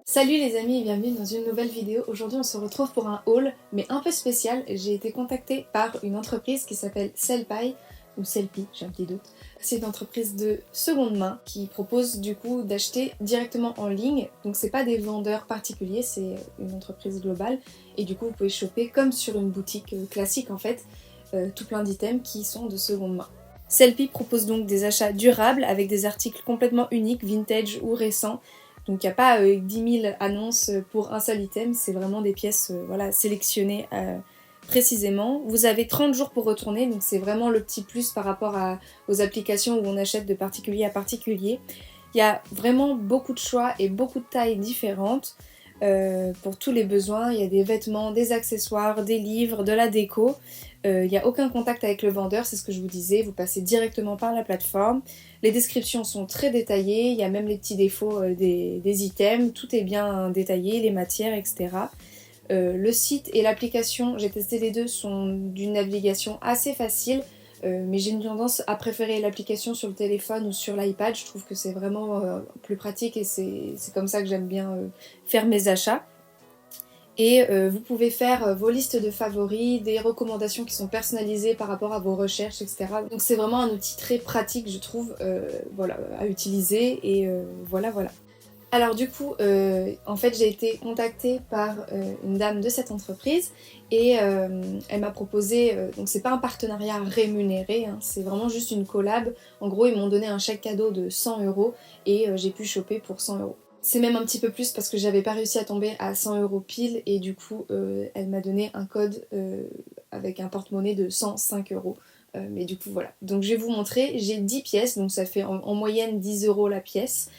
Salut les amis et bienvenue dans une nouvelle vidéo. Aujourd'hui on se retrouve pour un haul mais un peu spécial. J'ai été contactée par une entreprise qui s'appelle Sellpy ou Sellpy, j'ai un petit doute. C'est une entreprise de seconde main qui propose du coup d'acheter directement en ligne. Donc c'est pas des vendeurs particuliers, c'est une entreprise globale et du coup vous pouvez choper comme sur une boutique classique en fait, tout plein d'items qui sont de seconde main. Sellpy propose donc des achats durables avec des articles complètement uniques, vintage ou récents. Donc il n'y a pas 10 000 annonces pour un seul item, c'est vraiment des pièces voilà, sélectionnées précisément. Vous avez 30 jours pour retourner, donc c'est vraiment le petit plus par rapport aux applications où on achète de particulier à particulier. Il y a vraiment beaucoup de choix et beaucoup de tailles différentes pour tous les besoins. Il y a des vêtements, des accessoires, des livres, de la déco. Il n'y a aucun contact avec le vendeur, c'est ce que je vous disais, vous passez directement par la plateforme. Les descriptions sont très détaillées, il y a même les petits défauts des items, tout est bien détaillé, les matières, etc. Le site et l'application, j'ai testé les deux, sont d'une navigation assez facile, mais j'ai une tendance à préférer l'application sur le téléphone ou sur l'iPad. Je trouve que c'est vraiment plus pratique et c'est comme ça que j'aime bien faire mes achats. Et vous pouvez faire vos listes de favoris, des recommandations qui sont personnalisées par rapport à vos recherches, etc. Donc c'est vraiment un outil très pratique, je trouve, voilà, à utiliser, et voilà. Alors du coup, en fait j'ai été contactée par une dame de cette entreprise, et elle m'a proposé, donc c'est pas un partenariat rémunéré, hein, c'est vraiment juste une collab. En gros ils m'ont donné un chèque cadeau de 100 € et j'ai pu choper pour 100 €. C'est même un petit peu plus parce que j'avais pas réussi à tomber à 100 € pile, et du coup elle m'a donné un code avec un porte-monnaie de 105 €. Mais du coup voilà. Donc je vais vous montrer, j'ai 10 pièces, donc ça fait en moyenne 10 € la pièce.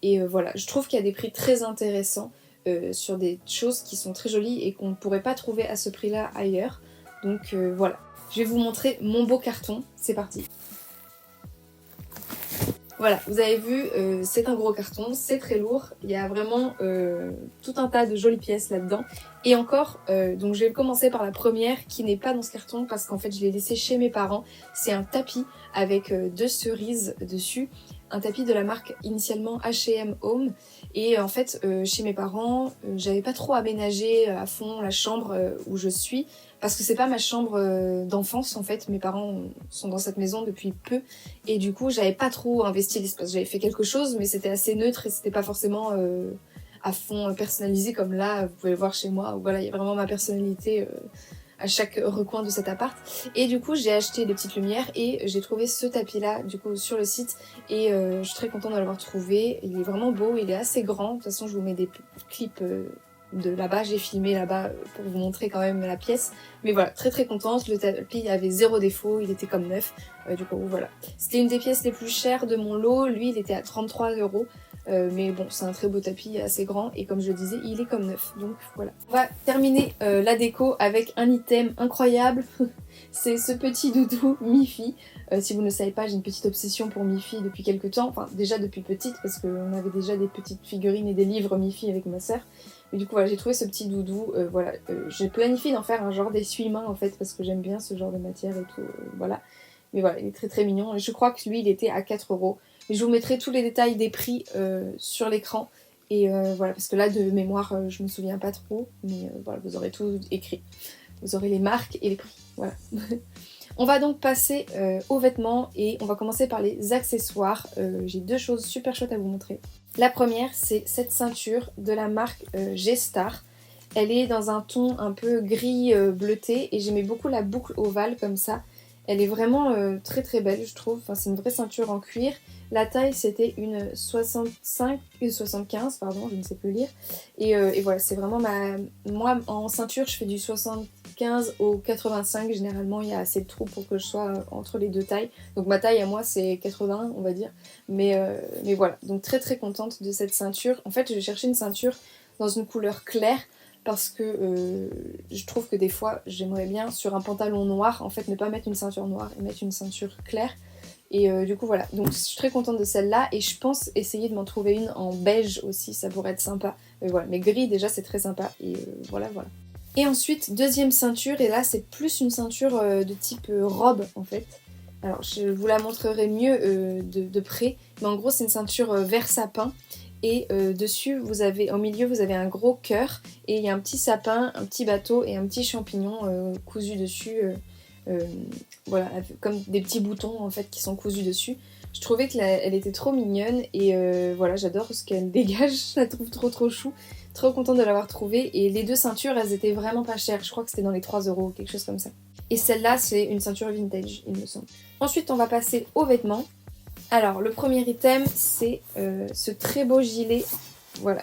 Et voilà, je trouve qu'il y a des prix très intéressants sur des choses qui sont très jolies et qu'on ne pourrait pas trouver à ce prix-là ailleurs. Donc voilà, je vais vous montrer mon beau carton, c'est parti. Voilà, vous avez vu, c'est un gros carton, c'est très lourd, il y a vraiment tout un tas de jolies pièces là-dedans. Et encore, donc je vais commencer par la première qui n'est pas dans ce carton parce qu'en fait je l'ai laissé chez mes parents. C'est un tapis avec 2 cerises dessus, un tapis de la marque initialement H&M Home. Et en fait, chez mes parents, j'avais pas trop aménagé à fond la chambre où je suis, parce que c'est pas ma chambre d'enfance en fait. Mes parents sont dans cette maison depuis peu, et du coup j'avais pas trop investi l'espace. J'avais fait quelque chose, mais c'était assez neutre et c'était pas forcément à fond personnalisé comme là, vous pouvez le voir chez moi, où voilà, il y a vraiment ma personnalité à chaque recoin de cet appart. Et du coup j'ai acheté des petites lumières et j'ai trouvé ce tapis là du coup sur le site, et je suis très contente de l'avoir trouvé. Il est vraiment beau, il est assez grand, de toute façon je vous mets des clips de là-bas, j'ai filmé là-bas pour vous montrer quand même la pièce. Mais voilà, très contente, le tapis avait 0 défaut, il était comme neuf, du coup voilà. C'était une des pièces les plus chères de mon lot, lui il était à 33 €. Mais bon, c'est un très beau tapis, assez grand, et comme je le disais, il est comme neuf, donc voilà. On va terminer la déco avec un item incroyable. C'est ce petit doudou Miffy. Si vous ne le savez pas, j'ai une petite obsession pour Miffy depuis quelques temps, enfin déjà depuis petite, parce qu'on avait déjà des petites figurines et des livres Miffy avec ma sœur. Mais du coup voilà, j'ai trouvé ce petit doudou, voilà. J'ai planifié d'en faire un genre d'essuie-main en fait, parce que j'aime bien ce genre de matière et tout, voilà. Mais voilà, il est très mignon, et je crois que lui il était à 4 €. Mais je vous mettrai tous les détails des prix sur l'écran, et voilà, parce que là de mémoire je me souviens pas trop, mais voilà, vous aurez tout écrit. Vous aurez les marques et les prix, voilà. On va donc passer aux vêtements, et on va commencer par les accessoires. J'ai 2 choses super chouettes à vous montrer. La première, c'est cette ceinture de la marque G-Star. Elle est dans un ton un peu gris bleuté, et j'aimais beaucoup la boucle ovale comme ça. Elle est vraiment très belle, je trouve. Enfin, c'est une vraie ceinture en cuir. La taille, c'était une 65 ou 75, pardon, je ne sais plus lire. Et voilà, c'est vraiment moi, en ceinture, je fais du 75 au 85. Généralement, il y a assez de trous pour que je sois entre les deux tailles. Donc ma taille à moi, c'est 80, on va dire. Mais voilà, donc très contente de cette ceinture. En fait, je cherchais une ceinture dans une couleur claire, parce que je trouve que des fois j'aimerais bien sur un pantalon noir en fait ne pas mettre une ceinture noire et mettre une ceinture claire, et du coup voilà, donc je suis très contente de celle-là, et je pense essayer de m'en trouver une en beige aussi, ça pourrait être sympa. Voilà, mais gris déjà c'est très sympa, et voilà. Et ensuite deuxième ceinture, et là c'est plus une ceinture de type robe en fait. Alors je vous la montrerai mieux de près, mais en gros c'est une ceinture vert sapin. Et dessus, au milieu, vous avez un gros cœur et il y a un petit sapin, un petit bateau et un petit champignon cousu dessus. Voilà, comme des petits boutons en fait qui sont cousus dessus. Je trouvais qu'elle était trop mignonne et voilà, j'adore ce qu'elle dégage. Je la trouve trop chou. Trop contente de l'avoir trouvée. Et les deux ceintures, elles étaient vraiment pas chères. Je crois que c'était dans les 3 euros, quelque chose comme ça. Et celle-là, c'est une ceinture vintage, il me semble. Ensuite, on va passer aux vêtements. Alors, le premier item, c'est ce très beau gilet, voilà,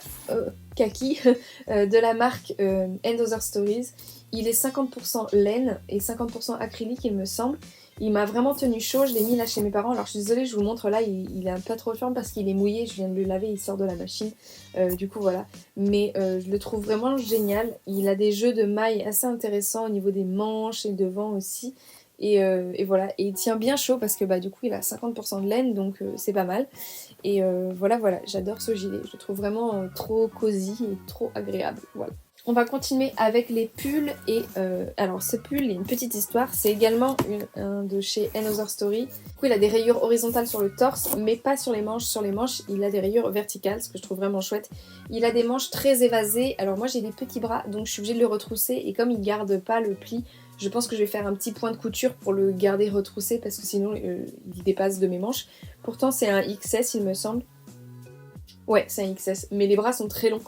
kaki, de la marque And Other Stories. Il est 50% laine et 50% acrylique, il me semble. Il m'a vraiment tenu chaud, je l'ai mis là chez mes parents. Alors, je suis désolée, je vous le montre là, il est un peu trop ferme parce qu'il est mouillé. Je viens de le laver, il sort de la machine. Du coup, voilà. Mais je le trouve vraiment génial. Il a des jeux de mailles assez intéressants au niveau des manches et devant aussi. Et voilà, et il tient bien chaud parce que bah, du coup il a 50% de laine donc c'est pas mal. Et voilà, j'adore ce gilet, je le trouve vraiment trop cosy et trop agréable. Voilà. On va continuer avec les pulls et alors ce pull, il y a une petite histoire, c'est également un de chez Another Story. Du coup il a des rayures horizontales sur le torse mais pas sur les manches. Sur les manches il a des rayures verticales, ce que je trouve vraiment chouette. Il a des manches très évasées, alors moi j'ai des petits bras donc je suis obligée de le retrousser et comme il garde pas le pli, je pense que je vais faire un petit point de couture pour le garder retroussé parce que sinon il dépasse de mes manches. Pourtant c'est un XS il me semble. Ouais, c'est un XS, mais les bras sont très longs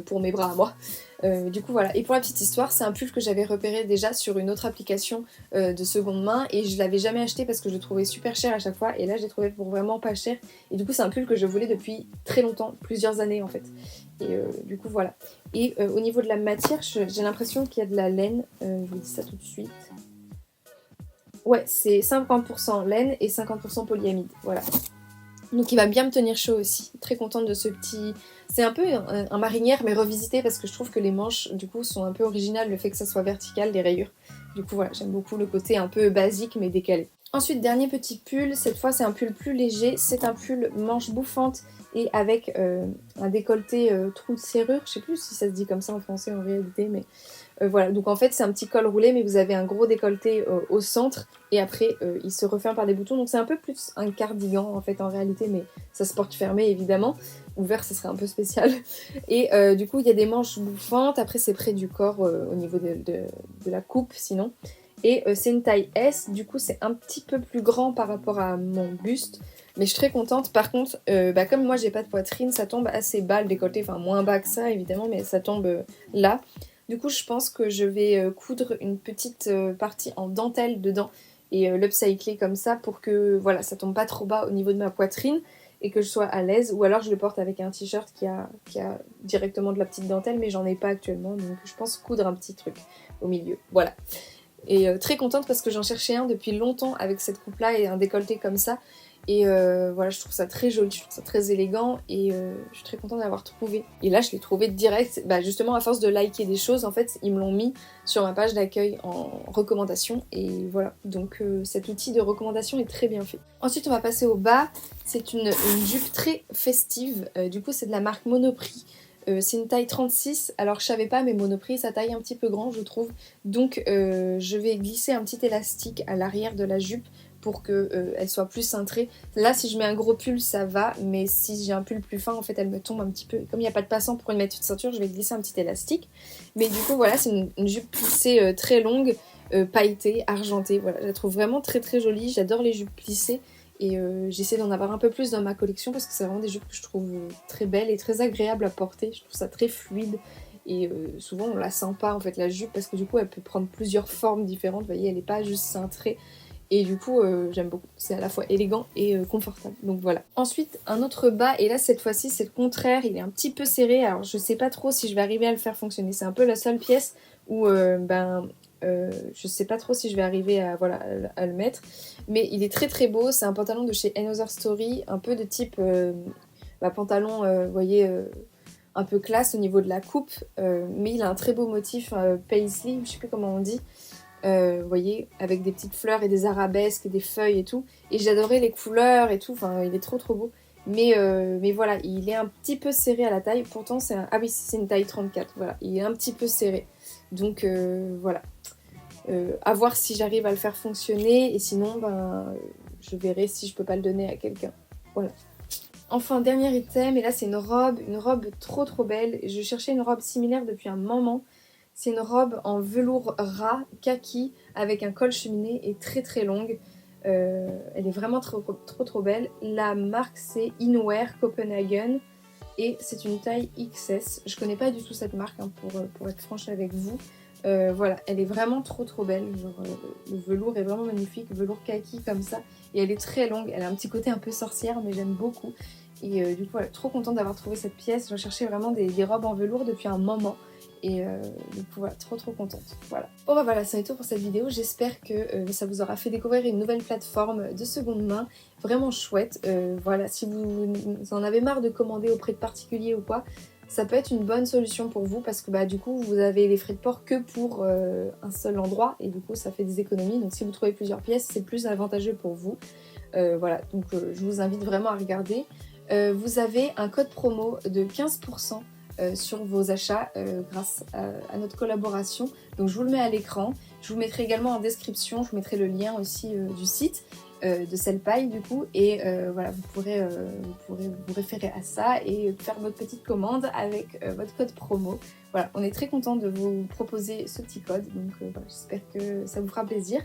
pour mes bras à moi. Du coup voilà, et pour la petite histoire, c'est un pull que j'avais repéré déjà sur une autre application de seconde main et je l'avais jamais acheté parce que je le trouvais super cher à chaque fois et là je l'ai trouvé pour vraiment pas cher et du coup c'est un pull que je voulais depuis très longtemps, plusieurs années en fait. Et du coup voilà. Et au niveau de la matière, j'ai l'impression qu'il y a de la laine, je vous dis ça tout de suite. Ouais, c'est 50% laine et 50% polyamide, voilà. Donc il va bien me tenir chaud aussi. Très contente de ce petit... C'est un peu un marinière mais revisité parce que je trouve que les manches du coup sont un peu originales, le fait que ça soit vertical, les rayures. Du coup voilà, j'aime beaucoup le côté un peu basique mais décalé. Ensuite, dernier petit pull, cette fois c'est un pull plus léger, c'est un pull manche bouffante et avec un décolleté trou de serrure, je sais plus si ça se dit comme ça en français en réalité, mais voilà, donc en fait c'est un petit col roulé mais vous avez un gros décolleté au centre et après il se referme par des boutons, donc c'est un peu plus un cardigan en fait en réalité, mais ça se porte fermé évidemment, ouvert ça serait un peu spécial. Et du coup il y a des manches bouffantes, après c'est près du corps au niveau de la coupe sinon. Et c'est une taille S, du coup c'est un petit peu plus grand par rapport à mon buste, mais je suis très contente. Par contre, comme moi j'ai pas de poitrine, ça tombe assez bas le décolleté, enfin moins bas que ça évidemment, mais ça tombe là. Du coup je pense que je vais coudre une petite partie en dentelle dedans et l'upcycler comme ça pour que voilà, ça tombe pas trop bas au niveau de ma poitrine et que je sois à l'aise. Ou alors je le porte avec un t-shirt qui a directement de la petite dentelle, mais j'en ai pas actuellement, donc je pense coudre un petit truc au milieu. Voilà. Et très contente parce que j'en cherchais un depuis longtemps avec cette coupe là et un décolleté comme ça. Et voilà, je trouve ça très joli, je trouve ça très élégant et je suis très contente d'avoir trouvé. Et là je l'ai trouvé direct, justement à force de liker des choses, en fait ils me l'ont mis sur ma page d'accueil en recommandation et voilà. Donc cet outil de recommandation est très bien fait. Ensuite on va passer au bas, c'est une jupe très festive, du coup c'est de la marque Monoprix. C'est une taille 36, alors je savais pas mais Monoprix ça taille un petit peu grand je trouve, donc je vais glisser un petit élastique à l'arrière de la jupe pour qu'elle soit plus cintrée. Là si je mets un gros pull ça va, mais si j'ai un pull plus fin en fait elle me tombe un petit peu, comme il n'y a pas de passant pour y mettre une ceinture je vais glisser un petit élastique, mais du coup voilà c'est une jupe plissée très longue, pailletée, argentée, voilà je la trouve vraiment très très jolie, j'adore les jupes plissées. Et j'essaie d'en avoir un peu plus dans ma collection parce que c'est vraiment des jupes que je trouve très belles et très agréables à porter. Je trouve ça très fluide et souvent on la sent pas en fait la jupe parce que du coup elle peut prendre plusieurs formes différentes. Vous voyez, elle n'est pas juste cintrée. Et du coup j'aime beaucoup, c'est à la fois élégant et confortable, donc voilà. Ensuite un autre bas, et là cette fois-ci c'est le contraire, il est un petit peu serré, alors je sais pas trop si je vais arriver à le faire fonctionner, c'est un peu la seule pièce où je sais pas trop si je vais arriver à le mettre, mais il est très très beau, c'est un pantalon de chez Another Story, un peu de type pantalon, vous voyez, un peu classe au niveau de la coupe, mais il a un très beau motif paisley, je sais plus comment on dit, vous voyez, avec des petites fleurs et des arabesques et des feuilles et tout, et j'adorais les couleurs et tout, enfin il est trop trop beau. Mais voilà, il est un petit peu serré à la taille, pourtant c'est ah oui, c'est une taille 34, voilà, il est un petit peu serré, donc voilà. À voir si j'arrive à le faire fonctionner, et sinon je verrai si je peux pas le donner à quelqu'un. Voilà. Enfin, dernier item, et là c'est une robe trop belle. Je cherchais une robe similaire depuis un moment. C'est une robe en velours ras, kaki, avec un col cheminé et très longue. Elle est vraiment trop belle. La marque c'est Inwear Copenhagen et c'est une taille XS. Je connais pas du tout cette marque hein, pour être franche avec vous. Voilà, elle est vraiment trop belle. Genre, le velours est vraiment magnifique, velours kaki comme ça. Et elle est très longue, elle a un petit côté un peu sorcière mais j'aime beaucoup. Et du coup, voilà, trop contente d'avoir trouvé cette pièce. Je cherchais vraiment des robes en velours depuis un moment. Et du coup, voilà, trop contente. Voilà. Bon bah voilà, c'est tout pour cette vidéo. J'espère que ça vous aura fait découvrir une nouvelle plateforme de seconde main. Vraiment chouette. Voilà, si vous en avez marre de commander auprès de particuliers ou quoi, ça peut être une bonne solution pour vous parce que bah du coup, vous avez les frais de port que pour un seul endroit. Et du coup, ça fait des économies. Donc si vous trouvez plusieurs pièces, c'est plus avantageux pour vous. Voilà, donc je vous invite vraiment à regarder. Vous avez un code promo de 15% sur vos achats grâce à notre collaboration. Donc je vous le mets à l'écran. Je vous mettrai également en description, je vous mettrai le lien aussi du site de Sellpy du coup. Et voilà, vous pourrez vous référer à ça et faire votre petite commande avec votre code promo. Voilà, on est très content de vous proposer ce petit code. Donc voilà, j'espère que ça vous fera plaisir.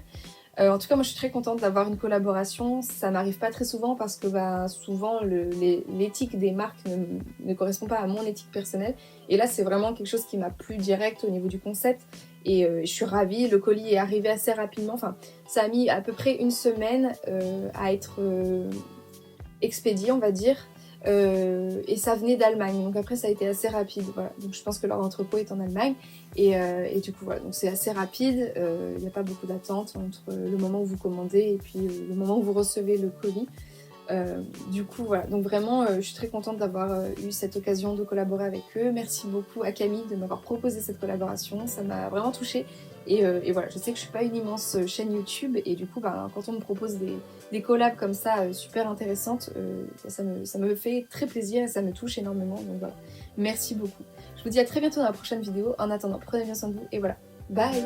En tout cas, moi je suis très contente d'avoir une collaboration. Ça m'arrive pas très souvent parce que bah, souvent l'éthique des marques ne correspond pas à mon éthique personnelle. Et là, c'est vraiment quelque chose qui m'a plu direct au niveau du concept. Et je suis ravie. Le colis est arrivé assez rapidement. Enfin, ça a mis à peu près une semaine à être expédié, on va dire. Et ça venait d'Allemagne, donc après ça a été assez rapide, voilà. Donc je pense que leur entrepôt est en Allemagne et du coup voilà, donc c'est assez rapide, il n'y a pas beaucoup d'attente entre le moment où vous commandez et puis le moment où vous recevez le colis. Du coup voilà, donc vraiment je suis très contente d'avoir eu cette occasion de collaborer avec eux. Merci beaucoup à Camille de m'avoir proposé cette collaboration, ça m'a vraiment touchée. Et voilà, je sais que je suis pas une immense chaîne YouTube et du coup bah, quand on me propose des collabs comme ça super intéressantes, ça me fait très plaisir et ça me touche énormément, donc voilà, merci beaucoup. Je vous dis à très bientôt dans la prochaine vidéo, en attendant prenez bien soin de vous et voilà, bye.